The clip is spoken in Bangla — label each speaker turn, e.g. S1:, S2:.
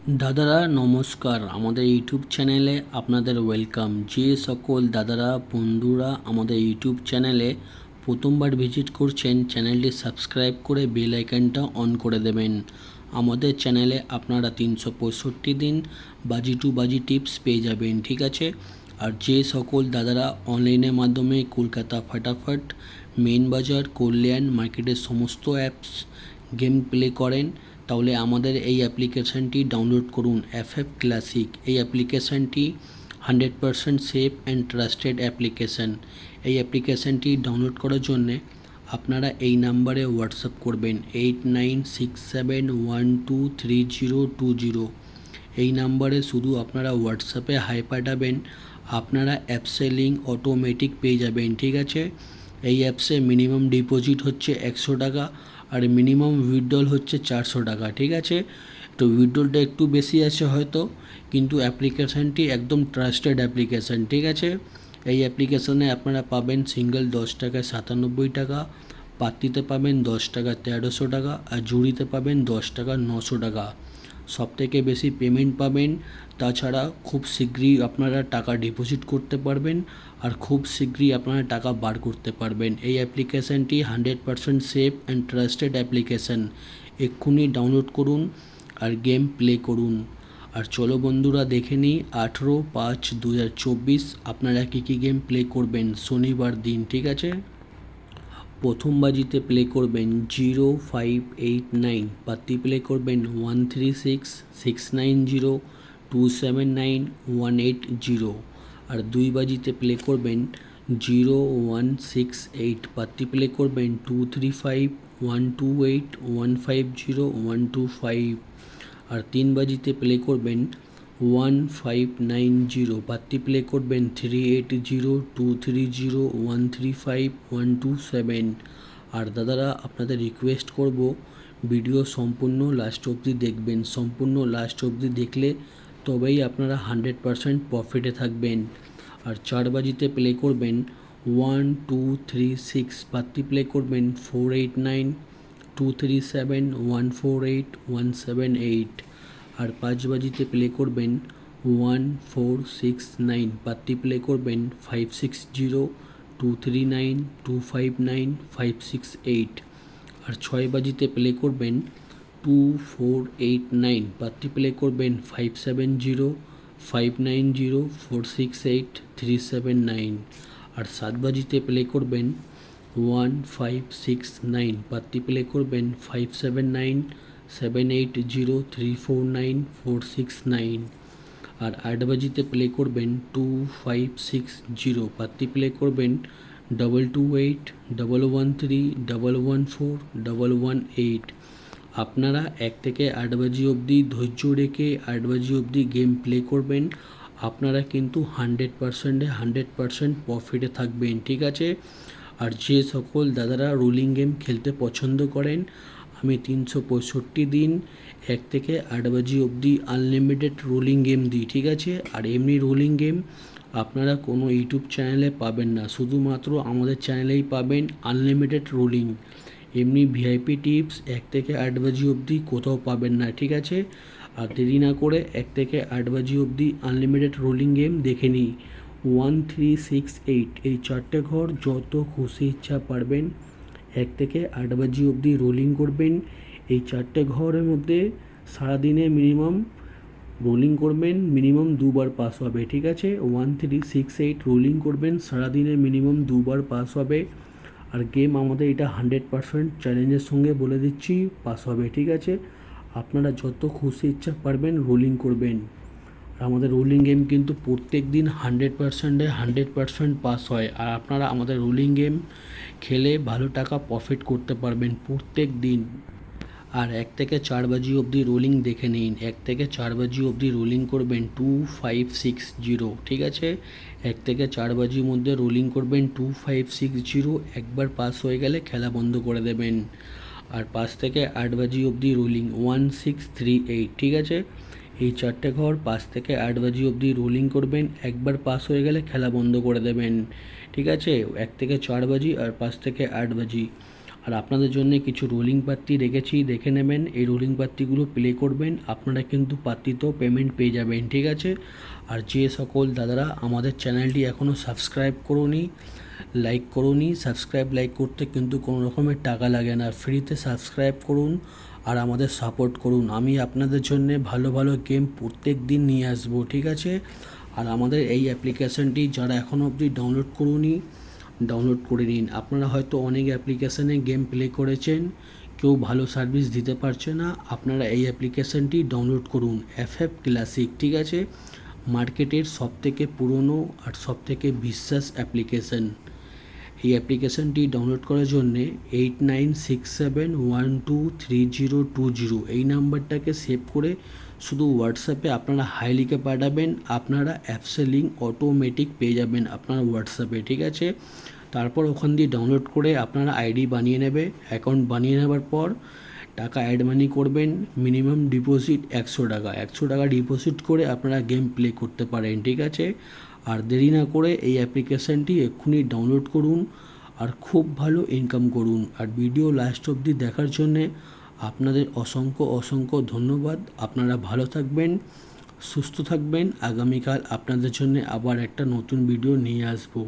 S1: দাদারা নমস্কার, আমাদের ইউটিউব চ্যানেলে আপনাদের ওয়েলকাম। যে সকল দাদারা বন্ধুরা আমাদের ইউটিউব চ্যানেলে প্রথমবার ভিজিট করছেন, চ্যানেলটি সাবস্ক্রাইব করে বেল আইকনটা অন করে দেবেন। আমাদের চ্যানেলে আপনারা 365 দিন বাজি টু বাজি টিপস পেয়ে যাবেন, ঠিক আছে। আর যে সকল দাদারা অনলাইনের মাধ্যমে কলকাতা ফাটাফাট, মেন বাজার, কল্যাণ মার্কেটের সমস্ত অ্যাপস গেম প্লে করেন, তাহলে আমাদের এই অ্যাপ্লিকেশানটি ডাউনলোড করুন, এফএফ ক্লাসিক। এই অ্যাপ্লিকেশানটি 100% সেফ অ্যান্ড ট্রাস্টেড অ্যাপ্লিকেশান। এই অ্যাপ্লিকেশানটি ডাউনলোড করার জন্যে আপনারা এই নাম্বারে হোয়াটসঅ্যাপ করবেন 8967123020। এই নাম্বারে শুধু আপনারা হোয়াটসঅ্যাপে হাই পাঠাবেন, আপনারা অ্যাপসে লিঙ্ক অটোমেটিক পেয়ে যাবেন, ঠিক আছে। এই অ্যাপসে মিনিমাম ডিপোজিট হচ্ছে 100 টাকা আর মিনিমাম উইথড্রল হচ্ছে 400 টাকা, ঠিক আছে। তো উইথড্রলটা একটু বেশি আছে হয়তো, কিন্তু অ্যাপ্লিকেশানটি একদম ট্রাস্টেড অ্যাপ্লিকেশান, ঠিক আছে। এই অ্যাপ্লিকেশানে আপনারা পাবেন সিঙ্গেল 10 টাকায় 97 টাকা, পাত্তিতে পাবেন 10 টাকা 1300 টাকা, আর জুড়িতে পাবেন 10 টাকা 900 টাকা। সবথেকে বেশি পেমেন্ট পাবেন। তাছাড়া খুব শীঘ্রই আপনারা টাকা ডিপোজিট করতে পারবেন আর খুব শীঘ্রই আপনারা টাকা বার করতে পারবেন। এই অ্যাপ্লিকেশানটি 100% সেফ অ্যান্ড ট্রাস্টেড অ্যাপ্লিকেশান। এক্ষুনি ডাউনলোড করুন আর গেম প্লে করুন। আর চলো বন্ধুরা দেখে নিই 18/5/2024 আপনারা কী কী গেম প্লে করবেন শনিবার দিন, ঠিক আছে। প্রথম বাজিতে প্লে করবেন 0589, পাত্তি প্লে করবেন 136690279180। আর দুই বাজিতে প্লে করবেন 0168, পাত্তি প্লে করবেন 235128150125। আর তিন বাজিতে প্লে করবেন 1590, পাত্তি প্লে করবেন 380230135127। আর দাদারা আপনাদের রিকোয়েস্ট করব, ভিডিও সম্পূর্ণ লাস্ট অবধি দেখবেন। সম্পূর্ণ লাস্ট অবধি দেখলে তবেই আপনারা 100% প্রফিটে থাকবেন। আর চার বাজিতে প্লে করবেন 1236, পাত্তি প্লে করবেন 489237148178। আর পাঁচ বাজিতে প্লে করবেন 1469, পাত্তি প্লে করবেন 560239259568। আর ছয় বাজিতে প্লে করবেন 2489, পাত্তি প্লে করবেন 570590468379। আর সাত বাজিতে প্লে করবেন 1569, পাত্তি প্লে করবেন 579780349469। আর আট বাজিতে প্লে করবেন 2560, পাত্তি প্লে করবেন 228113114118। আপনারা 1 থেকে 8 বাজি অবধি ধৈর্য রেখে 8 বাজি অবধি গেম প্লে করবেন, আপনারা কিন্তু 100% প্রফিটে থাকবেন, ঠিক আছে। আর যে সকল দাদারা রোলিং গেম খেলতে পছন্দ করেন, আমি 365 দিন 1 থেকে 8 বাজি অবধি আনলিমিটেড রোলিং গেম দিই, ঠিক আছে। আর এমনি রোলিং গেম আপনারা কোনো ইউটিউব চ্যানেলে পাবেন না, শুধুমাত্র আমাদের চ্যানেলেই পাবেন আনলিমিটেড রোলিং। এমনি ভিআইপি টিপস 1 থেকে 8 বাজি অবধি কোথাও পাবেন না, ঠিক আছে। আর দেরি না করে 1 থেকে 8 বাজি অবধি আনলিমিটেড রোলিং গেম দেখে নিই। 1368, এই চারটে ঘর যত খুশি ইচ্ছা পারবেন 1 থেকে 8 বাজি অবধি রোলিং করবেন। এই চারটে ঘরের মধ্যে সারাদিনে মিনিমাম রোলিং করবেন, মিনিমাম দুবার পাস হবে, ঠিক আছে। 1368 রোলিং করবেন, সারাদিনে মিনিমাম দুবার পাস হবে। আর গেম আমাদের এটা 100% চ্যালেঞ্জের সঙ্গে বলে দিচ্ছি পাস হবে, ঠিক আছে। আপনারা যত খুশি ইচ্ছা পারবেন রোলিং করবেন। আর আমাদের রোলিং গেম কিন্তু প্রত্যেক দিন 100% পাস হয়। আর আপনারা আমাদের রোলিং গেম খেলে ভালো টাকা প্রফিট করতে পারবেন প্রত্যেক দিন। আর 1 থেকে 4 বাজি অবধি রোলিং দেখে নিন। 1 থেকে 4 বাজি অবধি রোলিং করবেন 2560, ঠিক আছে। 1 থেকে 4 বাজির মধ্যে রোলিং করবেন 2560। একবার পাস হয়ে গেলে খেলা বন্ধ করে দেবেন। আর 5 থেকে 8 বাজি অবধি রোলিং 1638, ঠিক আছে। এই চারটে ঘর 5 থেকে 8 বাজি অবধি রোলিং করবেন, একবার পাস হয়ে গেলে খেলা বন্ধ করে দেবেন, ঠিক আছে। 1 থেকে 4 বাজি আর 5 থেকে 8 বাজি। আর আপনাদের জন্য কিছু রোলিং পাত্তি রেখেছি, দেখে নেবেন। এই রোলিং পাত্তিগুলো প্লে করবেন, আপনারা কিন্তু পাত্তিতেও পেমেন্ট পেয়ে যাবেন, ঠিক আছে। আর যে সকল দাদারা আমাদের চ্যানেলটি এখনও সাবস্ক্রাইব করোনি, লাইক করুনি, সাবস্ক্রাইব লাইক করতে কিন্তু কোনো রকমের টাকা লাগে না, ফ্রিতে সাবস্ক্রাইব করুন আর আমাদের সাপোর্ট করুন। আমি আপনাদের জন্য ভালো ভালো গেম প্রত্যেক দিন নিয়ে আসবো, ঠিক আছে। আর আমাদের এই অ্যাপ্লিকেশানটি যারা এখনও অবধি ডাউনলোড করুনি, ডাউনলোড করে নিন। আপনারা হয়তো অনেক অ্যাপ্লিকেশানে গেম প্লে করেছেন, কেউ ভালো সার্ভিস দিতে পারছে না, আপনারা এই অ্যাপ্লিকেশানটি ডাউনলোড করুন, FF ক্লাসিক, ঠিক আছে। মার্কেটের সবথেকে পুরনো আর সবথেকে বিশ্বাস অ্যাপ্লিকেশান। এই অ্যাপ্লিকেশানটি ডাউনলোড করার জন্যে 8967123020 এই নাম্বারটাকে সেভ করে শুধু হোয়াটসঅ্যাপে আপনারা হাই লিখে পাঠাবেন, আপনারা অ্যাপসের লিঙ্ক অটোমেটিক পেয়ে যাবেন আপনার হোয়াটসঅ্যাপে, ঠিক আছে। তারপর ওখান দিয়ে ডাউনলোড করে আপনারা আইডি বানিয়ে নেবে, অ্যাকাউন্ট বানিয়ে নেবার পর টাকা অ্যাড মানি করবেন, মিনিমাম ডিপোজিট 100 টাকা ডিপোজিট করে আপনারা গেম প্লে করতে পারেন, ঠিক আছে। আর দেরি না করে এই অ্যাপ্লিকেশানটি এক্ষুনি ডাউনলোড করুন আর খুব ভালো ইনকাম করুন। আর ভিডিও লাস্ট অবধি দেখার জন্যে আপনাদের অসংখ্য অসংখ্য ধন্যবাদ। আপনারা ভালো থাকবেন, সুস্থ থাকবেন। আগামীকাল আপনাদের জন্য আবার একটা নতুন ভিডিও নিয়ে আসবো।